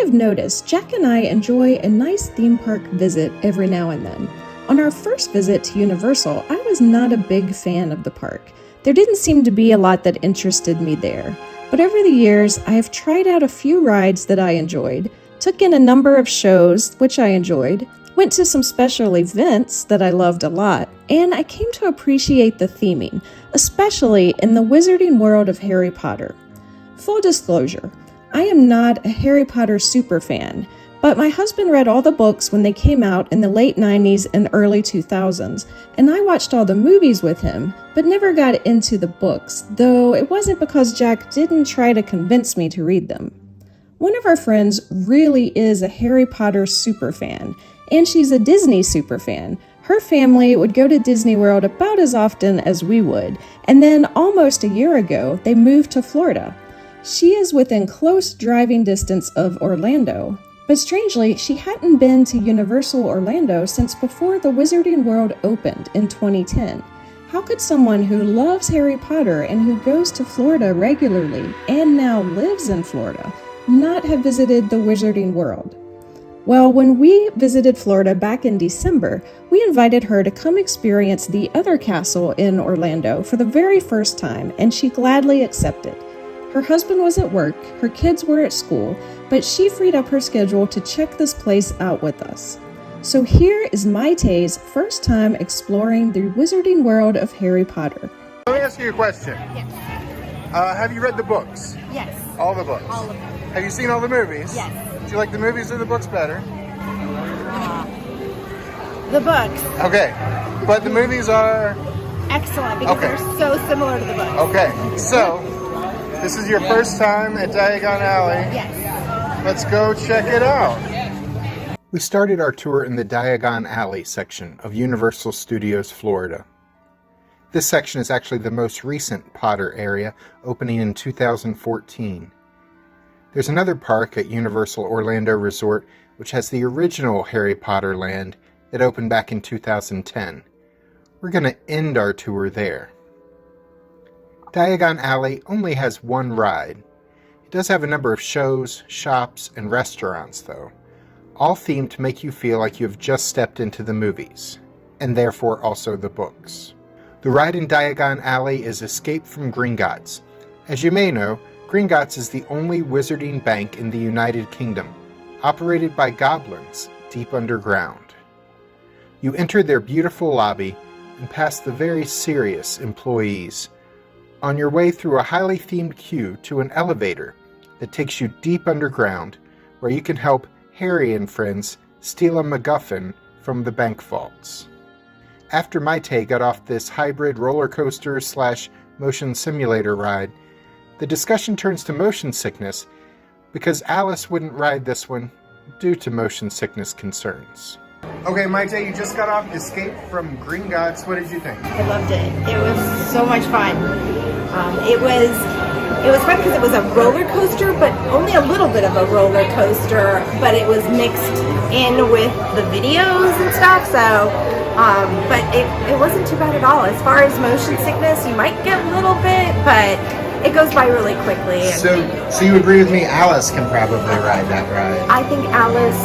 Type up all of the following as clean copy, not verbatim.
have noticed, Jack and I enjoy a nice theme park visit every now and then. On our first visit to Universal, I was not a big fan of the park. There didn't seem to be a lot that interested me there. But over the years, I have tried out a few rides that I enjoyed, took in a number of shows, which I enjoyed, went to some special events that I loved a lot, and I came to appreciate the theming, especially in the wizarding world of Harry Potter. Full disclosure, I am not a Harry Potter superfan, but my husband read all the books when they came out in the late 90s and early 2000s, and I watched all the movies with him, but never got into the books, though it wasn't because Jack didn't try to convince me to read them. One of our friends really is a Harry Potter superfan, and she's a Disney superfan. Her family would go to Disney World about as often as we would, and then almost a year ago, they moved to Florida. She is within close driving distance of Orlando, but strangely, she hadn't been to Universal Orlando since before the Wizarding World opened in 2010. How could someone who loves Harry Potter and who goes to Florida regularly and now lives in Florida not have visited the Wizarding World? Well, when we visited Florida back in December, we invited her to come experience the other castle in Orlando for the very first time, and she gladly accepted. Her husband was at work, her kids were at school, but she freed up her schedule to check this place out with us. So here is Maite's first time exploring the wizarding world of Harry Potter. Let me ask you a question. Yes. Have you read the books? Yes. All the books? All of them. Have you seen all the movies? Yes. Do you like the movies or the books better? The books. Okay, but the movies are... Excellent, because Okay. they're so similar to the books. Okay, so this is your first time at Diagon Alley. Yes. Let's go check it out. We started our tour in the Diagon Alley section of Universal Studios Florida. This section is actually the most recent Potter area, opening in 2014. There's another park at Universal Orlando Resort which has the original Harry Potter land that opened back in 2010. We're going to end our tour there. Diagon Alley only has one ride. It does have a number of shows, shops, and restaurants though, all themed to make you feel like you have just stepped into the movies, and therefore also the books. The ride in Diagon Alley is Escape from Gringotts. As you may know, Gringotts is the only wizarding bank in the United Kingdom, operated by goblins deep underground. You enter their beautiful lobby and pass the very serious employees on your way through a highly themed queue to an elevator that takes you deep underground where you can help Harry and friends steal a MacGuffin from the bank vaults. After Maite got off this hybrid roller coaster / motion simulator ride, the discussion turns to motion sickness because Alice wouldn't ride this one due to motion sickness concerns. Okay, Maite, you just got off Escape from Gringotts. What did you think? I loved it. It was so much fun. It was fun because it was a roller coaster, but only a little bit of a roller coaster, but it was mixed in with the videos and stuff, so, but it wasn't too bad at all. As far as motion sickness, you might get a little bit, but it goes by really quickly. So you agree with me, Alice can probably ride that ride? I think Alice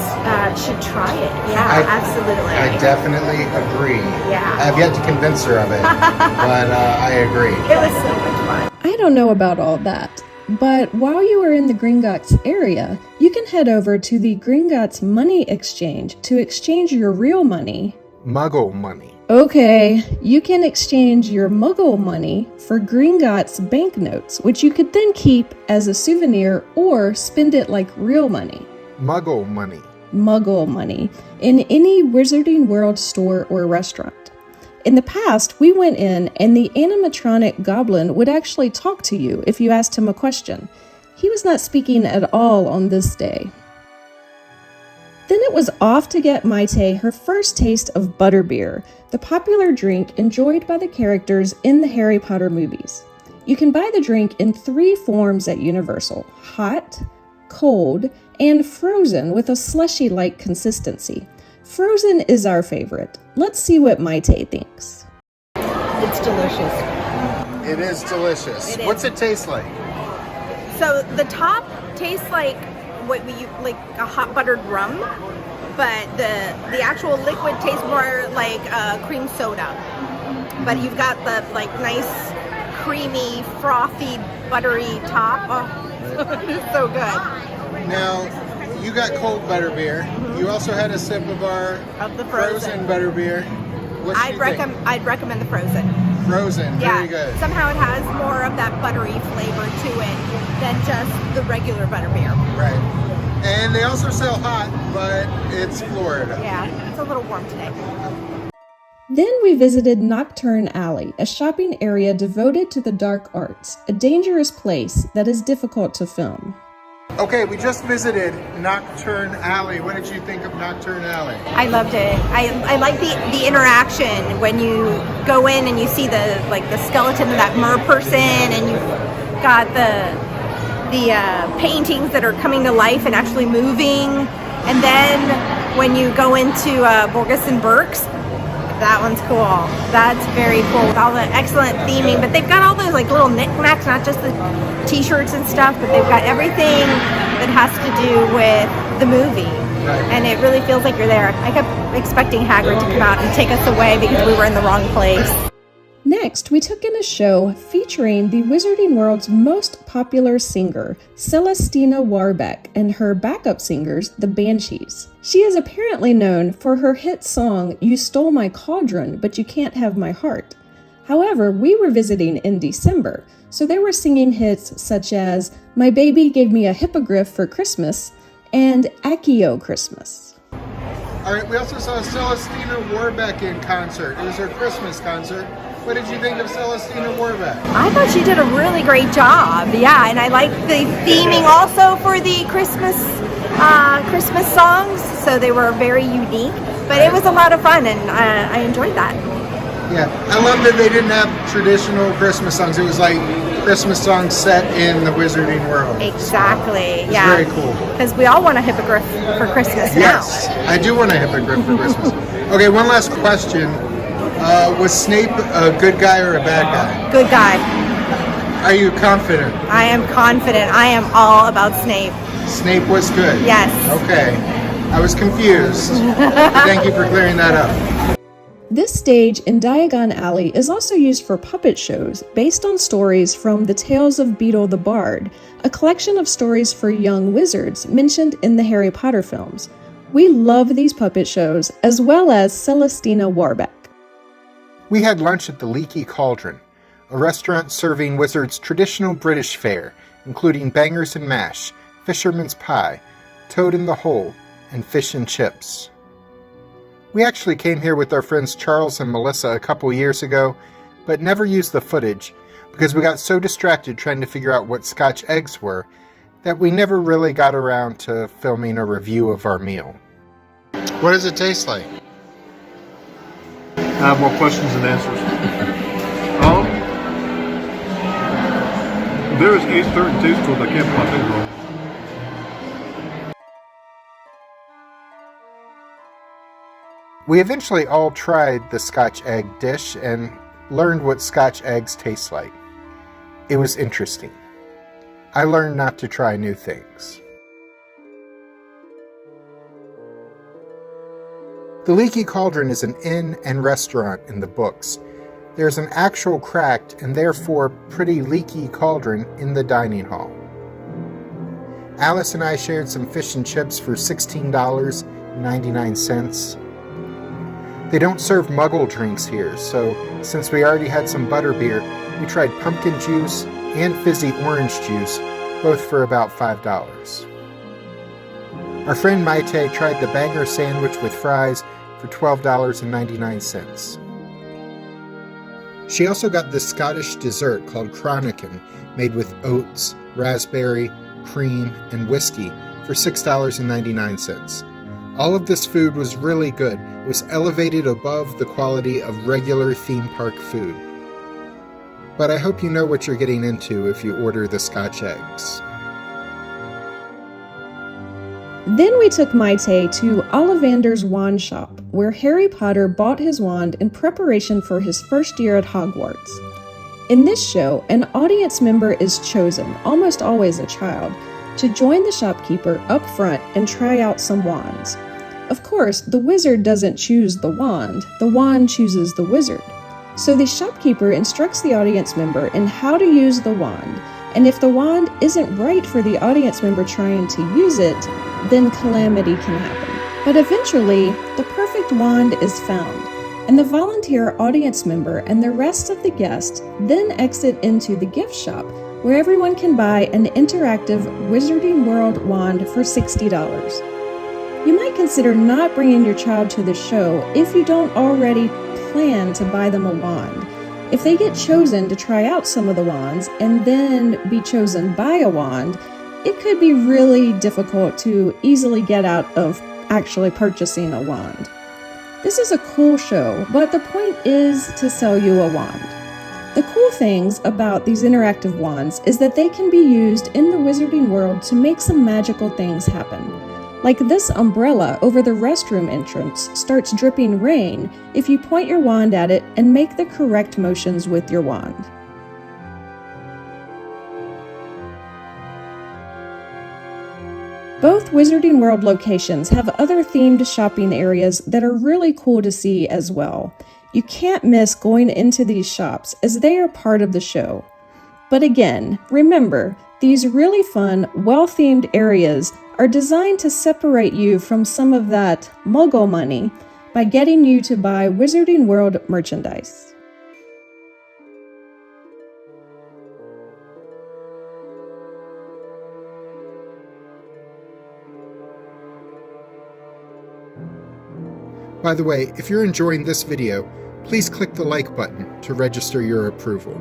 should try it. Yeah, absolutely. I definitely agree. Yeah. I've yet to convince her of it, but I agree. It was so much fun. I don't know about all that, but while you are in the Gringotts area, you can head over to the Gringotts Money Exchange to exchange your real money. Muggle money. Okay, you can exchange your Muggle money for Gringotts banknotes, which you could then keep as a souvenir or spend it like real money. Muggle money. Muggle money in any Wizarding World store or restaurant. In the past, we went in and the animatronic goblin would actually talk to you if you asked him a question. He was not speaking at all on this day. Then it was off to get Maite her first taste of Butterbeer, the popular drink enjoyed by the characters in the Harry Potter movies. You can buy the drink in 3 forms at Universal: hot, cold, and frozen with a slushy-like consistency. Frozen is our favorite. Let's see what Maite thinks. It's delicious. It is delicious. It is. What's it taste like? So the top tastes like what we like a hot buttered rum, but the actual liquid tastes more like cream soda. But you've got the like nice, creamy, frothy, buttery top. Oh, it's so good. Now, you got cold butterbeer. Mm-hmm. You also had a sip of our frozen butterbeer. I'd recommend the frozen. Frozen, very good. Somehow it has more of that buttery flavor to it than just the regular butterbeer. Right. And they also sell hot, but it's Florida. Yeah, it's a little warm today. Then we visited Nocturne Alley, a shopping area devoted to the dark arts, a dangerous place that is difficult to film. Okay, we just visited Nocturne Alley. What did you think of Nocturne Alley? I loved it. I like the interaction when you go in and you see the skeleton of that mer person, and you've got the paintings that are coming to life and actually moving. And then when you go into Borges and Burke's, that one's cool. That's very cool with all the excellent theming. But they've got all those like little knickknacks, not just the t-shirts and stuff, but they've got everything that has to do with the movie. Right. And it really feels like you're there. I kept expecting Hagrid to come out and take us away because we were in the wrong place. Next, we took in a show featuring the Wizarding World's most popular singer, Celestina Warbeck, and her backup singers, the Banshees. She is apparently known for her hit song, You Stole My Cauldron, But You Can't Have My Heart. However, we were visiting in December, so they were singing hits such as My Baby Gave Me a Hippogriff for Christmas and Accio Christmas. All right, we also saw Celestina Warbeck in concert. It was her Christmas concert. What did you think of Celestina Warbeck? I thought she did a really great job. Yeah, and I liked the theming also for the Christmas songs. So they were very unique. But it was a lot of fun, and I enjoyed that. Yeah, I love that they didn't have traditional Christmas songs. It was like Christmas songs set in the Wizarding World. Exactly. So, yeah. Very cool. Because we all want a hippogriff for Christmas now. Yes, I do want a hippogriff for Christmas. Okay, one last question. Was Snape a good guy or a bad guy? Good guy. Are you confident? I am confident. I am all about Snape. Snape was good? Yes. Okay. I was confused. Thank you for clearing that up. This stage in Diagon Alley is also used for puppet shows based on stories from The Tales of Beedle the Bard, a collection of stories for young wizards mentioned in the Harry Potter films. We love these puppet shows, as well as Celestina Warbeck. We had lunch at the Leaky Cauldron, a restaurant serving wizards' traditional British fare, including bangers and mash, fisherman's pie, toad in the hole, and fish and chips. We actually came here with our friends Charles and Melissa a couple years ago, but never used the footage because we got so distracted trying to figure out what Scotch eggs were that we never really got around to filming a review of our meal. What does it taste like? I have more questions than answers. There is a certain taste to it I can't put my finger on. We eventually all tried the Scotch egg dish and learned what Scotch eggs taste like. It was interesting. I learned not to try new things. The Leaky Cauldron is an inn and restaurant in the books. There's an actual cracked and therefore pretty leaky cauldron in the dining hall. Alice and I shared some fish and chips for $16.99. They don't serve muggle drinks here, so since we already had some butterbeer, we tried pumpkin juice and fizzy orange juice, both for about $5. Our friend Maite tried the banger sandwich with fries for $12.99. She also got this Scottish dessert called Chronican, made with oats, raspberry, cream, and whiskey for $6.99. All of this food was really good. It was elevated above the quality of regular theme park food. But I hope you know what you're getting into if you order the Scotch eggs. Then we took Maite to Ollivander's wand shop, where Harry Potter bought his wand in preparation for his first year at Hogwarts. In this show, an audience member is chosen, almost always a child, to join the shopkeeper up front and try out some wands. Of course, the wizard doesn't choose the wand chooses the wizard. So the shopkeeper instructs the audience member in how to use the wand, and if the wand isn't right for the audience member trying to use it, then calamity can happen. But eventually, the perfect wand is found, and the volunteer audience member and the rest of the guests then exit into the gift shop, where everyone can buy an interactive Wizarding World wand for $60. You might consider not bringing your child to the show if you don't already plan to buy them a wand. If they get chosen to try out some of the wands and then be chosen by a wand, it could be really difficult to easily get out of actually purchasing a wand. This is a cool show, but the point is to sell you a wand. The cool things about these interactive wands is that they can be used in the Wizarding World to make some magical things happen. Like this umbrella over the restroom entrance starts dripping rain if you point your wand at it and make the correct motions with your wand. Both Wizarding World locations have other themed shopping areas that are really cool to see as well. You can't miss going into these shops as they are part of the show. But again, remember, these really fun, well-themed areas are designed to separate you from some of that muggle money by getting you to buy Wizarding World merchandise. By the way, if you're enjoying this video, please click the like button to register your approval.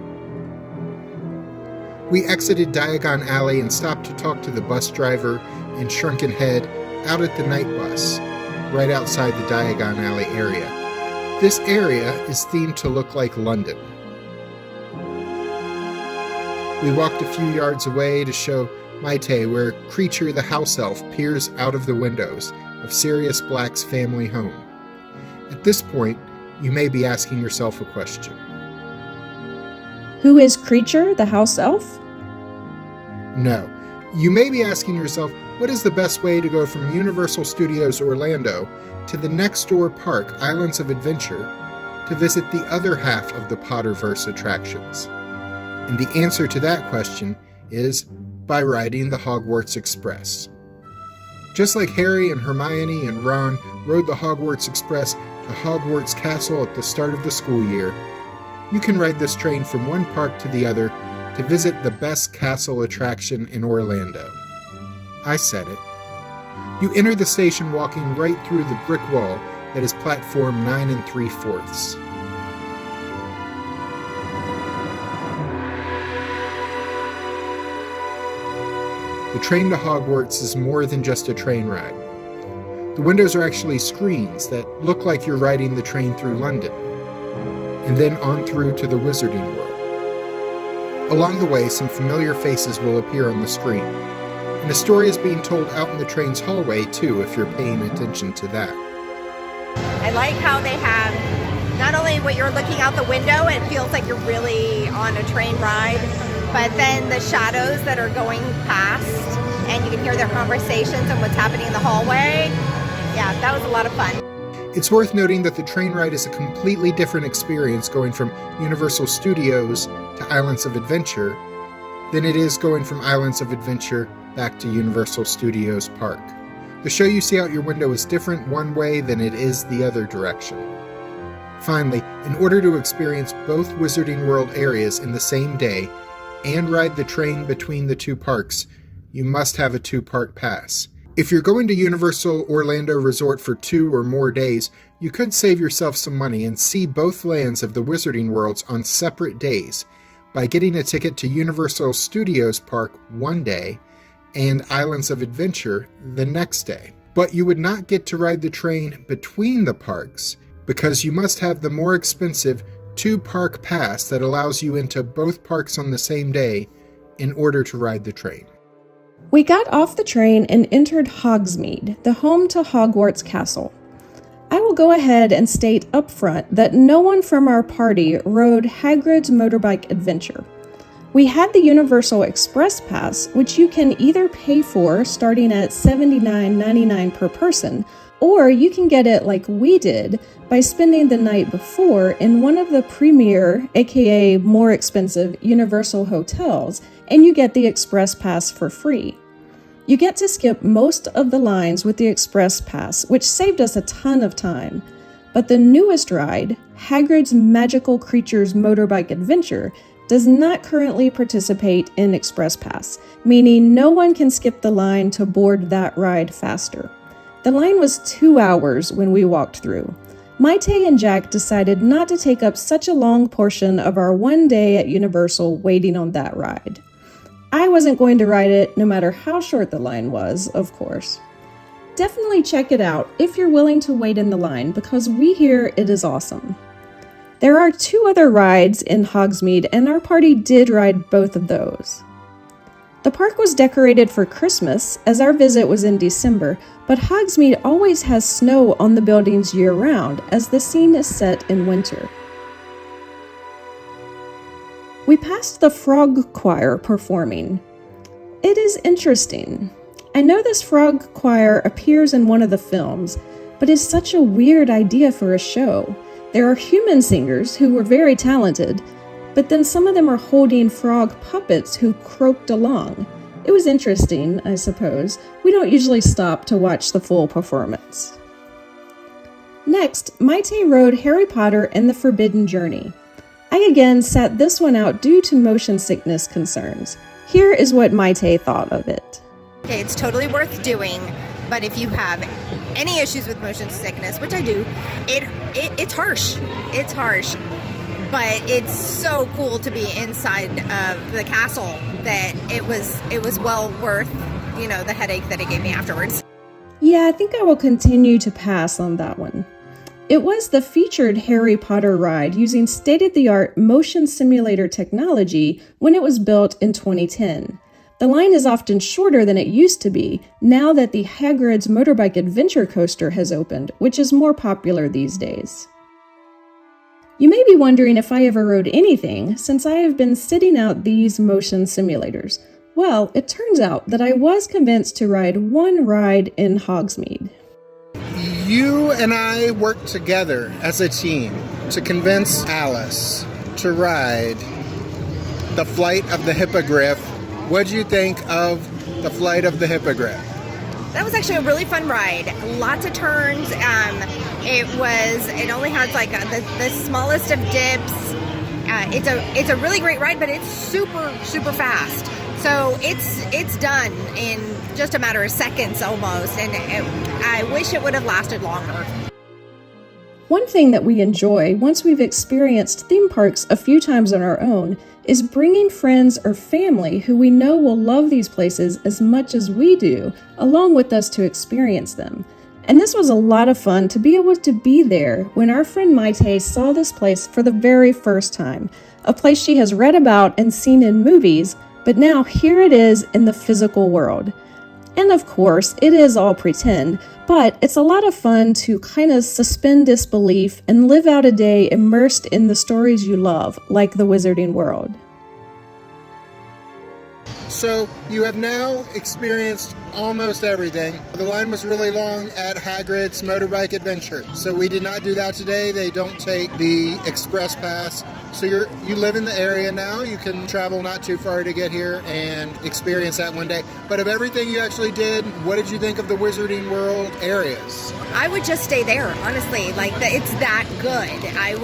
We exited Diagon Alley and stopped to talk to the bus driver and Shrunken Head out at the night bus, right outside the Diagon Alley area. This area is themed to look like London. We walked a few yards away to show Maite where Creature the house elf peers out of the windows of Sirius Black's family home. At this point, you may be asking yourself a question. Who is Creature the house elf? No. You may be asking yourself, what is the best way to go from Universal Studios Orlando to the next door park, Islands of Adventure, to visit the other half of the Potterverse attractions? And the answer to that question is by riding the Hogwarts Express. Just like Harry and Hermione and Ron rode the Hogwarts Express to Hogwarts Castle at the start of the school year, you can ride this train from one park to the other to visit the best castle attraction in Orlando. I said it. You enter the station walking right through the brick wall that is platform 9 3/4. The train to Hogwarts is more than just a train ride. The windows are actually screens that look like you're riding the train through London, and then on through to the Wizarding World. Along the way, some familiar faces will appear on the screen, and a story is being told out in the train's hallway too, if you're paying attention to that. I like how they have not only what you're looking out the window, it feels like you're really on a train ride, but then the shadows that are going past, and you can hear their conversations and what's happening in the hallway. Yeah, that was a lot of fun. It's worth noting that the train ride is a completely different experience going from Universal Studios to Islands of Adventure than it is going from Islands of Adventure back to Universal Studios Park. The show you see out your window is different one way than it is the other direction. Finally, in order to experience both Wizarding World areas in the same day and ride the train between the two parks, you must have a 2-park pass. If you're going to Universal Orlando Resort for 2 or more days, you could save yourself some money and see both lands of the Wizarding Worlds on separate days by getting a ticket to Universal Studios Park one day and Islands of Adventure the next day. But you would not get to ride the train between the parks because you must have the more expensive 2-park pass that allows you into both parks on the same day in order to ride the train. We got off the train and entered Hogsmeade, the home to Hogwarts Castle. I will go ahead and state up front that no one from our party rode Hagrid's motorbike adventure. We had the Universal Express Pass, which you can either pay for starting at $79.99 per person, or you can get it like we did by spending the night before in one of the premier, aka more expensive, Universal hotels, and you get the Express Pass for free. You get to skip most of the lines with the Express Pass, which saved us a ton of time. But the newest ride, Hagrid's Magical Creatures Motorbike Adventure, does not currently participate in Express Pass, meaning no one can skip the line to board that ride faster. The line was 2 hours when we walked through. Maite and Jack decided not to take up such a long portion of our one day at Universal waiting on that ride. I wasn't going to ride it no matter how short the line was, of course. Definitely check it out if you're willing to wait in the line because we hear it is awesome. There are 2 other rides in Hogsmeade, and our party did ride both of those. The park was decorated for Christmas, as our visit was in December, but Hogsmeade always has snow on the buildings year-round, as the scene is set in winter. We passed the frog choir performing. It is interesting. I know this frog choir appears in one of the films, but it's such a weird idea for a show. There are human singers who were very talented, but then some of them are holding frog puppets who croaked along. It was interesting, I suppose. We don't usually stop to watch the full performance. Next, Maite rode Harry Potter and the Forbidden Journey. I again sat this one out due to motion sickness concerns. Here is what Maite thought of it. Okay, it's totally worth doing, but if you have any issues with motion sickness, which I do, it's harsh. It's harsh. But it's so cool to be inside of the castle that it was well worth, the headache that it gave me afterwards. Yeah, I think I will continue to pass on that one. It was the featured Harry Potter ride using state-of-the-art motion simulator technology when it was built in 2010. The line is often shorter than it used to be now that the Hagrid's Motorbike Adventure coaster has opened, which is more popular these days. You may be wondering if I ever rode anything since I have been sitting out these motion simulators. Well, it turns out that I was convinced to ride one ride in Hogsmeade. You and I worked together as a team to convince Alice to ride the Flight of the Hippogriff. What did you think of the Flight of the Hippogriff? That was actually a really fun ride. Lots of turns. It only has like the smallest of dips. It's a really great ride, but it's super, super fast. So it's done in just a matter of seconds almost, and I wish it would have lasted longer. One thing that we enjoy once we've experienced theme parks a few times on our own is bringing friends or family who we know will love these places as much as we do, along with us to experience them. And this was a lot of fun to be able to be there when our friend Maite saw this place for the very first time, a place she has read about and seen in movies, but now here it is in the physical world. And of course, it is all pretend, but it's a lot of fun to kind of suspend disbelief and live out a day immersed in the stories you love, like the Wizarding World. So you have now experienced almost everything. The line was really long at Hagrid's Motorbike Adventure, so we did not do that today. They don't take the Express Pass. So you live in the area now. You can travel not too far to get here and experience that one day. But of everything you actually did, what did you think of the Wizarding World areas? I would just stay there, honestly. It's that good. I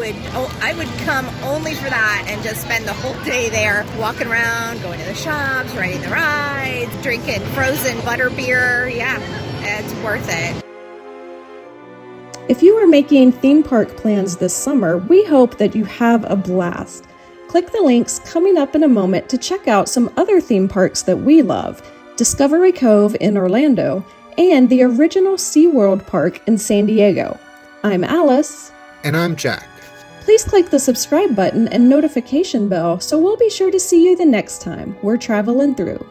would come only for that and just spend the whole day there, walking around, going to the shops, riding the rides, drinking frozen Butterbeer. Yeah, it's worth it. If you are making theme park plans this summer, we hope that you have a blast. Click the links coming up in a moment to check out some other theme parks that we love, Discovery Cove in Orlando, and the original SeaWorld Park in San Diego. I'm Alice. And I'm Jack. Please click the subscribe button and notification bell so we'll be sure to see you the next time we're traveling through.